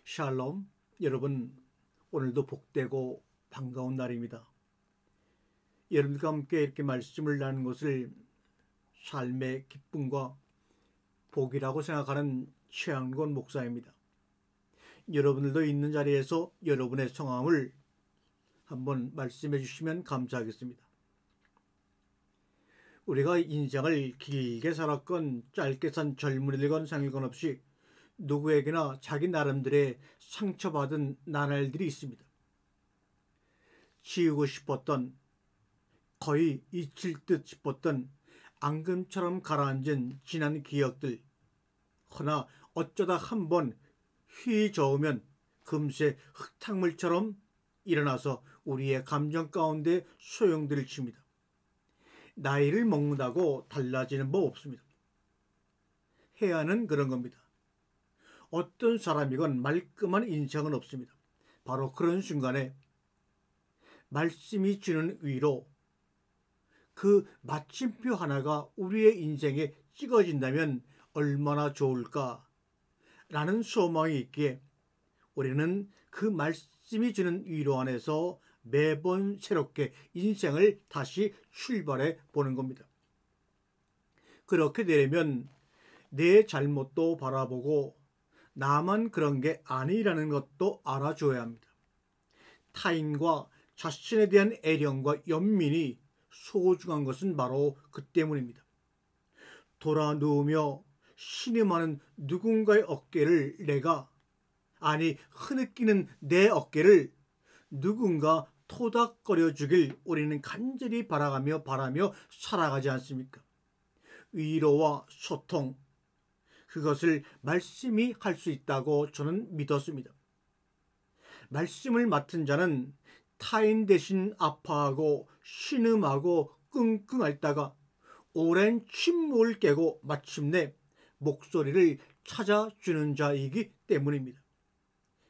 샬롬, 여러분 오늘도 복되고 반가운 날입니다. 여러분과 함께 이렇게 말씀을 나누는 것을 삶의 기쁨과 복이라고 생각하는 최양권 목사입니다. 여러분들도 있는 자리에서 여러분의 성함을 한번 말씀해 주시면 감사하겠습니다. 우리가 인생을 길게 살았건 짧게 산 젊은이건 상관 없이 누구에게나 자기 나름대로의 상처받은 나날들이 있습니다. 지우고 싶었던, 거의 잊힐 듯 싶었던 앙금처럼 가라앉은 지난 기억들, 허나 어쩌다 한번 휘저으면 금세 흙탕물처럼 일어나서 우리의 감정 가운데 소용돌이를 칩니다. 나이를 먹는다고 달라지는 법 없습니다. 해야 하는 그런 겁니다. 어떤 사람이건 말끔한 인생은 없습니다. 바로 그런 순간에 말씀이 주는 위로 그 마침표 하나가 우리의 인생에 찍어진다면 얼마나 좋을까 라는 소망이 있기에 우리는 그 말씀이 주는 위로 안에서 매번 새롭게 인생을 다시 출발해 보는 겁니다. 그렇게 되려면 내 잘못도 바라보고 나만 그런 게 아니라는 것도 알아줘야 합니다. 타인과 자신에 대한 애령과 연민이 소중한 것은 바로 그 때문입니다. 돌아 누우며 신음하는 누군가의 어깨를 흐느끼는 내 어깨를 누군가 토닥거려 주길 우리는 간절히 바라며 살아가지 않습니까? 위로와 소통, 그것을 말씀이 할 수 있다고 저는 믿었습니다. 말씀을 맡은 자는 타인 대신 아파하고 신음하고 끙끙 앓다가 오랜 침묵을 깨고 마침내 목소리를 찾아주는 자이기 때문입니다.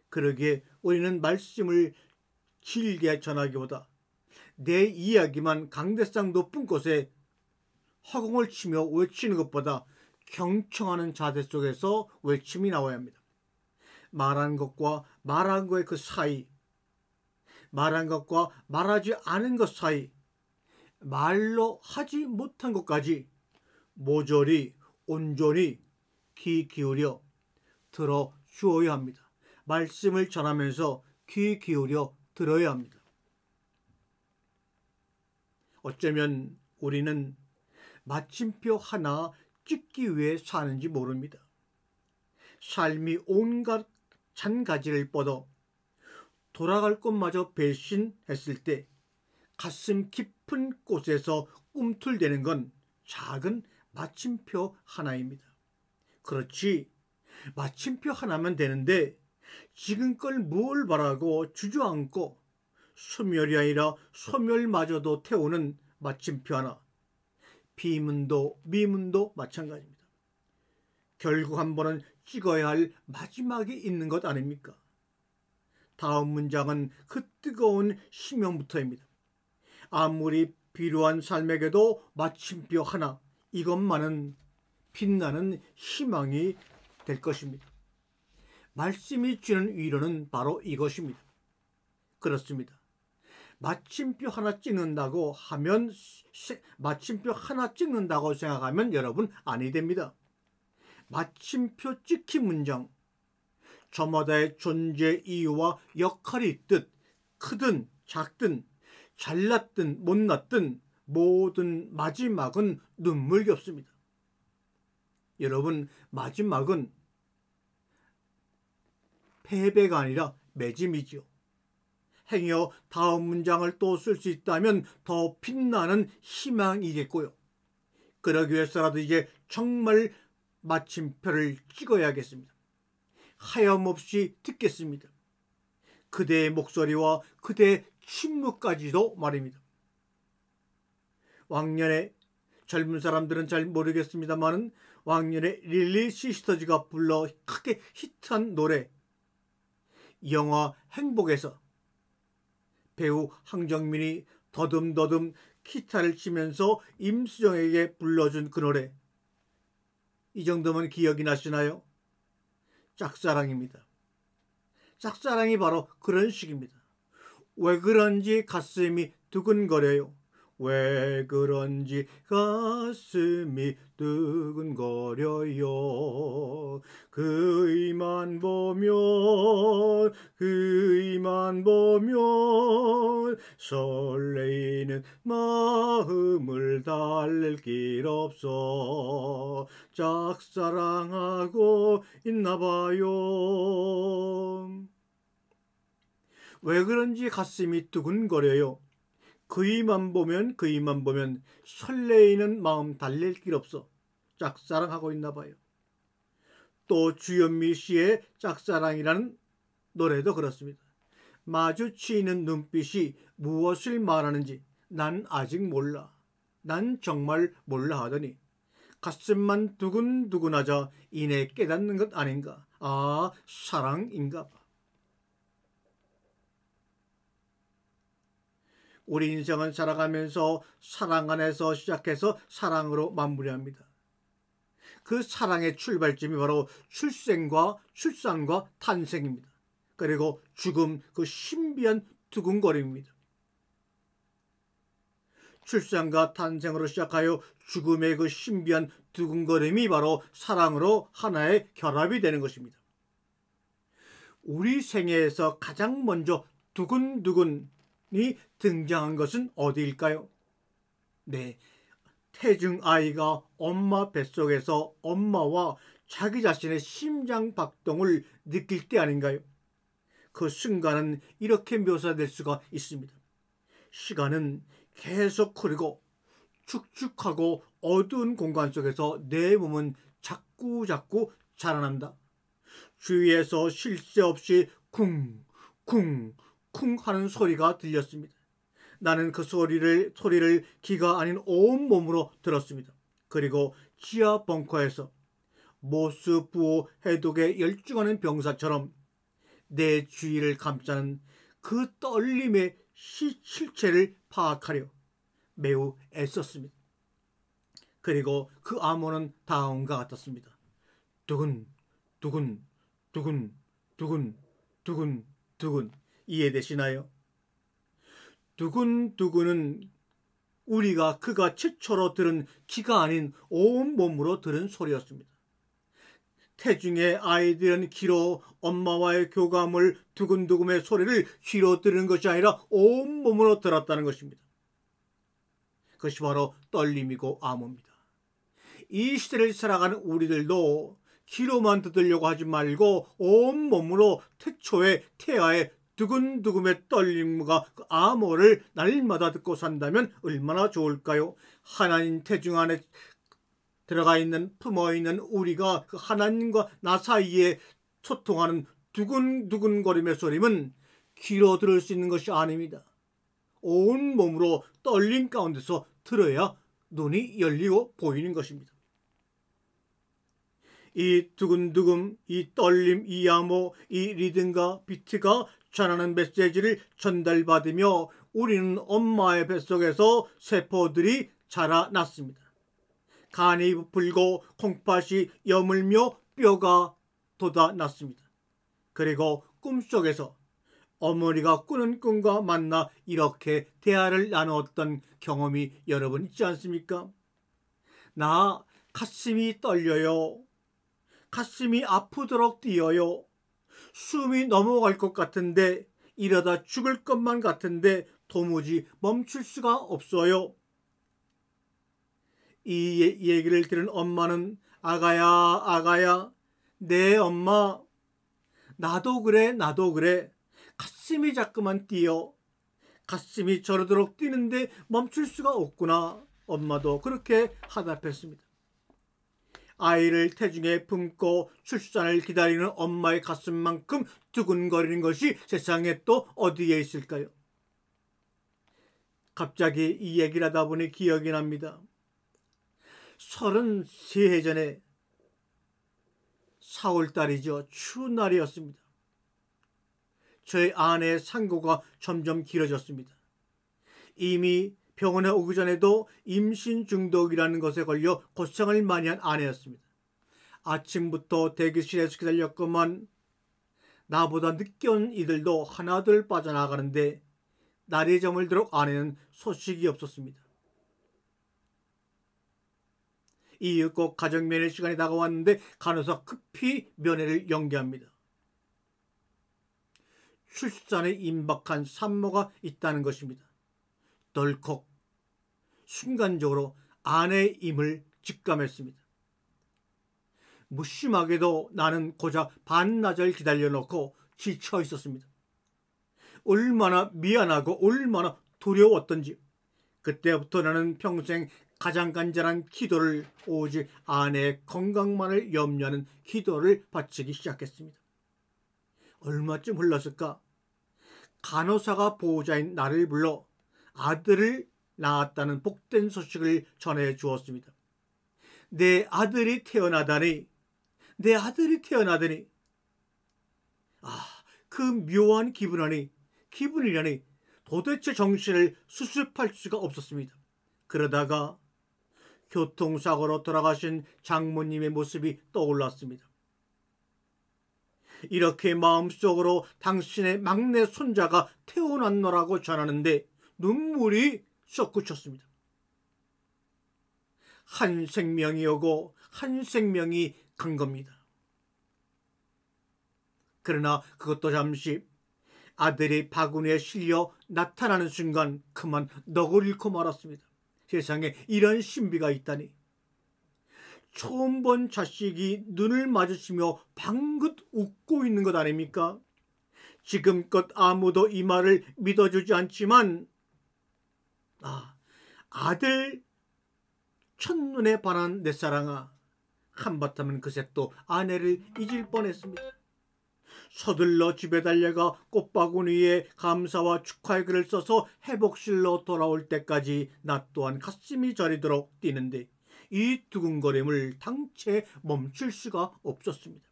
그러기에 우리는 말씀을 길게 전하기보다 내 이야기만 강대상 높은 곳에 허공을 치며 외치는 것보다 경청하는 자세 속에서 외침이 나와야 합니다. 말한 것과 말한 것의 그 사이, 말한 것과 말하지 않은 것 사이, 말로 하지 못한 것까지 모조리 온전히 귀 기울여 들어주어야 합니다. 말씀을 전하면서 귀 기울여 들어야 합니다. 어쩌면 우리는 마침표 하나 찍기 위해 사는지 모릅니다. 삶이 온갖 잔가지를 뻗어 돌아갈 곳마저 배신했을 때 가슴 깊은 곳에서 꿈틀대는 건 작은 마침표 하나입니다. 그렇지, 마침표 하나면 되는데 지금껏 뭘 바라고 주저앉고 소멸이 아니라 소멸마저도 태우는 마침표 하나, 비문도 미문도 마찬가지입니다. 결국 한 번은 찍어야 할 마지막이 있는 것 아닙니까? 다음 문장은 그 뜨거운 심령부터입니다. 아무리 비루한 삶에게도 마침표 하나, 이것만은 빛나는 희망이 될 것입니다. 말씀이 주는 위로는 바로 이것입니다. 그렇습니다. 마침표 하나 찍는다고 생각하면 여러분 아니 됩니다. 마침표 찍힌 문장, 저마다의 존재 이유와 역할이 있듯 크든 작든 잘났든 못났든 모든 마지막은 눈물겹습니다. 여러분, 마지막은 패배가 아니라 매짐이지요. 행여 다음 문장을 또 쓸 수 있다면 더 빛나는 희망이겠고요. 그러기 위해서라도 이제 정말 마침표를 찍어야겠습니다. 하염없이 듣겠습니다. 그대의 목소리와 그대의 침묵까지도 말입니다. 왕년에 젊은 사람들은 잘 모르겠습니다만은 왕년에 릴리 시스터즈가 불러 크게 히트한 노래, 영화 행복에서 배우 황정민이 더듬더듬 기타를 치면서 임수정에게 불러준 그 노래, 이 정도면 기억이 나시나요? 짝사랑입니다. 짝사랑이 바로 그런 식입니다. 왜 그런지 가슴이 두근거려요. 왜 그런지 가슴이 두근거려요. 그이만 보면 설레이는 마음을 달랠 길 없어. 짝사랑하고 있나봐요. 왜 그런지 가슴이 두근거려요. 그이만 보면 설레이는 마음 달랠 길 없어. 짝사랑하고 있나 봐요. 또 주현미 씨의 짝사랑이라는 노래도 그렇습니다. 마주치는 눈빛이 무엇을 말하는지 난 아직 몰라. 난 정말 몰라 하더니 가슴만 두근두근하자 이내 깨닫는 것 아닌가. 아, 사랑인가 봐. 우리 인생은 살아가면서 사랑 안에서 시작해서 사랑으로 마무리합니다. 그 사랑의 출발점이 바로 출산과 탄생입니다. 그리고 죽음, 그 신비한 두근거림입니다. 출산과 탄생으로 시작하여 죽음의 그 신비한 두근거림이 바로 사랑으로 하나의 결합이 되는 것입니다. 우리 생애에서 가장 먼저 두근두근이 등장한 것은 어디일까요? 네, 태중 아이가 엄마 뱃속에서 엄마와 자기 자신의 심장 박동을 느낄 때 아닌가요? 그 순간은 이렇게 묘사될 수가 있습니다. 시간은 계속 흐르고 축축하고 어두운 공간 속에서 내 몸은 자꾸 자라난다. 주위에서 쉴 새 없이 쿵쿵쿵 하는 소리가 들렸습니다. 나는 그 소리를 귀가 아닌 온몸으로 들었습니다. 그리고 지하 벙커에서 모스 부호 해독에 열중하는 병사처럼 내 주위를 감싸는 그 떨림의 실체를 파악하려 매우 애썼습니다. 그리고 그 암호는 다음과 같았습니다. 두근 두근 두근 두근 두근 두근. 이해되시나요? 두근두근은 우리가 그가 최초로 들은 귀가 아닌 온몸으로 들은 소리였습니다. 태중의 아이들은 귀로 엄마와의 교감을 두근두근의 소리를 귀로 들은 것이 아니라 온몸으로 들었다는 것입니다. 그것이 바로 떨림이고 암호입니다. 이 시대를 살아가는 우리들도 귀로만 듣으려고 하지 말고 온몸으로 태초의 태아의 두근두근의 떨림과 그 암호를 날마다 듣고 산다면 얼마나 좋을까요? 하나님 태중 안에 들어가 있는, 품어 있는 우리가 그 하나님과 나 사이에 소통하는 두근두근거림의 소리는 귀로 들을 수 있는 것이 아닙니다. 온 몸으로 떨림 가운데서 들어야 눈이 열리고 보이는 것입니다. 이 두근두근, 이 떨림, 이 암호, 이 리듬과 비트가 전하는 메시지를 전달받으며 우리는 엄마의 뱃속에서 세포들이 자라났습니다. 간이 부풀고 콩팥이 여물며 뼈가 돋아났습니다. 그리고 꿈속에서 어머니가 꾸는 꿈과 만나 이렇게 대화를 나누었던 경험이 여러분 있지 않습니까? 나 가슴이 떨려요. 가슴이 아프도록 뛰어요. 숨이 넘어갈 것 같은데 이러다 죽을 것만 같은데 도무지 멈출 수가 없어요. 이 얘기를 들은 엄마는 아가야 내 엄마 나도 그래 가슴이 자꾸만 뛰어. 가슴이 저러도록 뛰는데 멈출 수가 없구나. 엄마도 그렇게 화답했습니다. 아이를 태중에 품고 출산을 기다리는 엄마의 가슴만큼 두근거리는 것이 세상에 또 어디에 있을까요? 갑자기 이 얘기를 하다 보니 기억이 납니다. 33해 전에 4월달이죠. 추운 날이었습니다. 저희 아내의 상고가 점점 길어졌습니다. 이미 병원에 오기 전에도 임신 중독이라는 것에 걸려 고생을 많이 한 아내였습니다. 아침부터 대기실에서 기다렸건만 나보다 늦게 온 이들도 하나둘 빠져나가는데 날이 저물도록 아내는 소식이 없었습니다. 이윽고 가정면회 시간이 다가왔는데 간호사 급히 면회를 연기합니다. 출산에 임박한 산모가 있다는 것입니다. 덜컥 순간적으로 아내의 임을 직감했습니다. 무심하게도 나는 고작 반나절 기다려놓고 지쳐 있었습니다. 얼마나 미안하고 얼마나 두려웠던지 그때부터 나는 평생 가장 간절한 기도를 오직 아내의 건강만을 염려하는 기도를 바치기 시작했습니다. 얼마쯤 흘렀을까? 간호사가 보호자인 나를 불러 아들을 낳았다는 복된 소식을 전해 주었습니다. 내 아들이 태어나다니 그 묘한 기분이라니 도대체 정신을 수습할 수가 없었습니다. 그러다가 교통사고로 돌아가신 장모님의 모습이 떠올랐습니다. 이렇게 마음속으로 당신의 막내 손자가 태어났노라고 전하는데 눈물이 솟구쳤습니다. 한 생명이 오고 한 생명이 간 겁니다. 그러나 그것도 잠시 아들이 바구니에 실려 나타나는 순간 그만 넋을 잃고 말았습니다. 세상에 이런 신비가 있다니. 처음 본 자식이 눈을 마주치며 방긋 웃고 있는 것 아닙니까? 지금껏 아무도 이 말을 믿어주지 않지만 아들 첫눈에 반한 내 사랑아, 한바탕은 그 색도 아내를 잊을 뻔했습니다. 서둘러 집에 달려가 꽃바구니에 감사와 축하의 글을 써서 회복실로 돌아올 때까지 나 또한 가슴이 저리도록 뛰는데 이 두근거림을 당최 멈출 수가 없었습니다.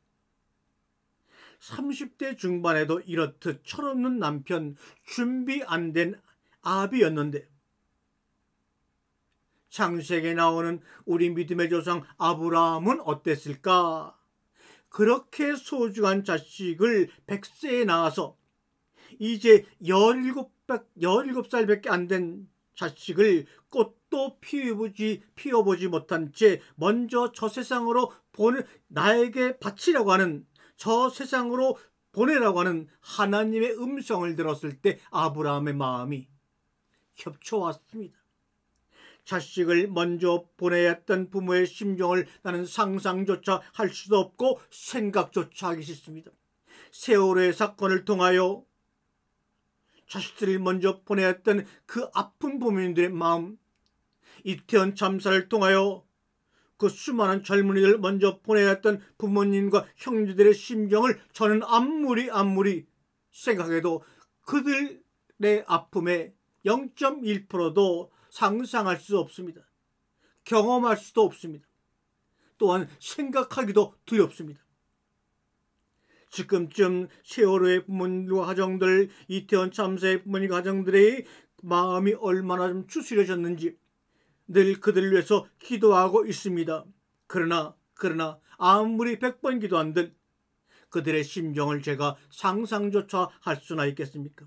30대 중반에도 이렇듯 철없는 남편, 준비 안 된 아비였는데 창세기에 나오는 우리 믿음의 조상 아브라함은 어땠을까? 그렇게 소중한 자식을 100세에 낳아서 이제 17살밖에 안 된 자식을 꽃도 피워보지 못한 채 먼저 저 세상으로 나에게 바치려고 하는, 저 세상으로 보내라고 하는 하나님의 음성을 들었을 때 아브라함의 마음이 협쳐왔습니다. 자식을 먼저 보내야 했던 부모의 심정을 나는 상상조차 할 수도 없고 생각조차 하기 싫습니다. 세월호의 사건을 통하여 자식들을 먼저 보내야 했던 그 아픈 부모님들의 마음, 이태원 참사를 통하여 그 수많은 젊은이들 먼저 보내야 했던 부모님과 형제들의 심정을 저는 아무리 생각해도 그들의 아픔의 0.1%도 상상할 수 없습니다. 경험할 수도 없습니다. 또한 생각하기도 두렵습니다. 지금쯤 세월호의 부모님과 가정들, 이태원 참사의 부모님 가정들의 마음이 얼마나 좀 추스려졌는지 늘 그들을 위해서 기도하고 있습니다. 그러나 아무리 100번 기도한들 그들의 심정을 제가 상상조차 할 수나 있겠습니까?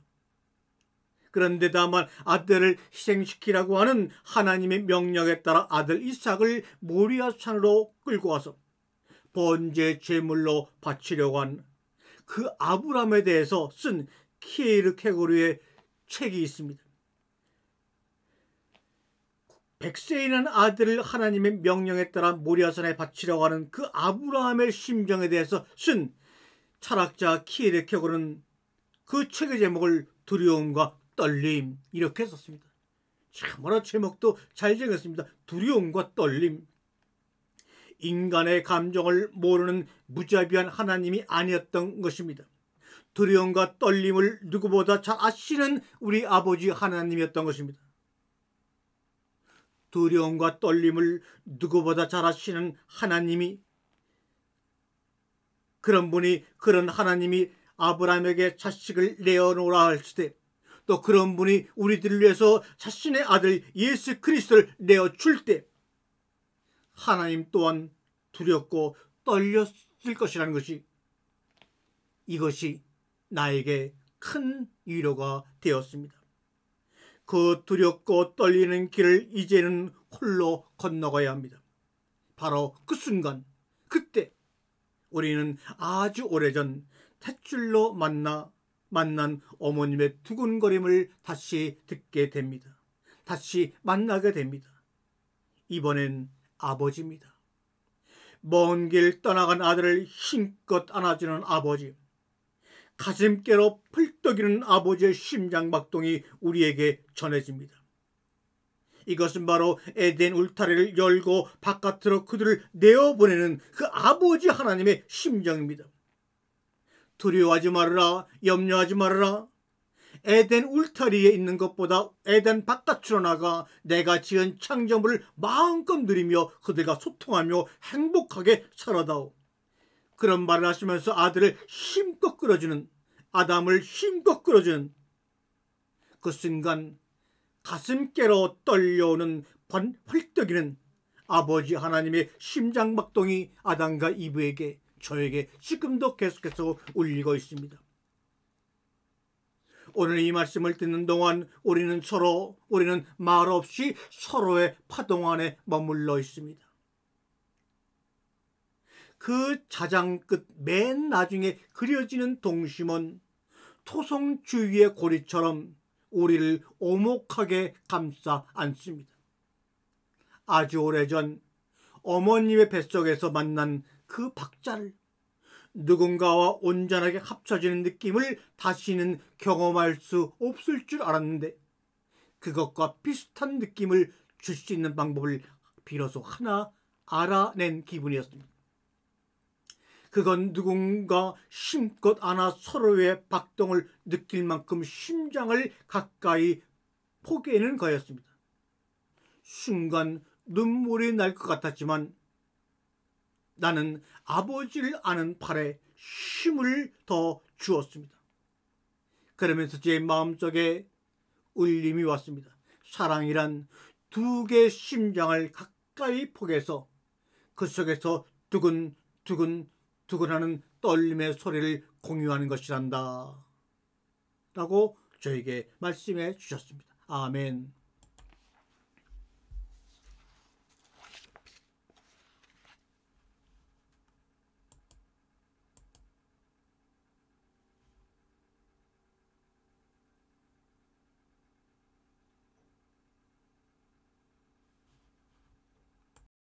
그런데 다만 아들을 희생시키라고 하는 하나님의 명령에 따라 아들 이삭을 모리아 산으로 끌고 와서 번제 제물로 바치려고 한 그 아브라함에 대해서 쓴 키에르케고르의 책이 있습니다. 100세에 난 아들을 하나님의 명령에 따라 모리아산에 바치려고 하는 그 아브라함의 심정에 대해서 쓴 철학자 키에르케고르는 그 책의 제목을 두려움과 떨림 이렇게 썼습니다. 참으로 제목도 잘 정했습니다. 두려움과 떨림. 인간의 감정을 모르는 무자비한 하나님이 아니었던 것입니다. 두려움과 떨림을 누구보다 잘 아시는 우리 아버지 하나님이었던 것입니다. 두려움과 떨림을 누구보다 잘 아시는 하나님이, 그런 하나님이 아브라함에게 자식을 내어놓으라 했을 때, 또 그런 분이 우리들을 위해서 자신의 아들 예수 그리스도를 내어줄 때 하나님 또한 두렵고 떨렸을 것이라는 것이 이것이 나에게 큰 위로가 되었습니다. 그 두렵고 떨리는 길을 이제는 홀로 건너가야 합니다. 바로 그 순간, 그때 우리는 아주 오래전 탯줄로 만난 어머님의 두근거림을 다시 듣게 됩니다. 다시 만나게 됩니다. 이번엔 아버지입니다. 먼 길 떠나간 아들을 힘껏 안아주는 아버지, 가슴께로 펄떡이는 아버지의 심장박동이 우리에게 전해집니다. 이것은 바로 에덴 울타리를 열고 바깥으로 그들을 내어보내는 그 아버지 하나님의 심정입니다. 두려워하지 말아라, 염려하지 말아라. 에덴 울타리에 있는 것보다 에덴 바깥으로 나가 내가 지은 창조물을 마음껏 누리며 그들과 소통하며 행복하게 살아다오. 그런 말을 하시면서 아들을 힘껏 끌어주는, 아담을 힘껏 끌어주는 그 순간 가슴께로 떨려오는 펄떡이는 아버지 하나님의 심장박동이 아담과 이브에게, 저에게 지금도 계속해서 울리고 있습니다. 오늘 이 말씀을 듣는 동안 우리는 말없이 서로의 파동 안에 머물러 있습니다. 그 자장 끝 맨 나중에 그려지는 동심은 토성 주위의 고리처럼 우리를 오목하게 감싸 안습니다. 아주 오래전 어머님의 뱃속에서 만난 그 박자를, 누군가와 온전하게 합쳐지는 느낌을 다시는 경험할 수 없을 줄 알았는데 그것과 비슷한 느낌을 줄 수 있는 방법을 비로소 하나 알아낸 기분이었습니다. 그건 누군가 힘껏 안아 서로의 박동을 느낄 만큼 심장을 가까이 포개는 거였습니다. 순간 눈물이 날 것 같았지만 나는 아버지를 아는 팔에 힘을 더 주었습니다. 그러면서 제 마음속에 울림이 왔습니다. 사랑이란 두 개의 심장을 가까이 포개서 그 속에서 두근두근하는 떨림의 소리를 공유하는 것이란다 라고 저에게 말씀해 주셨습니다. 아멘.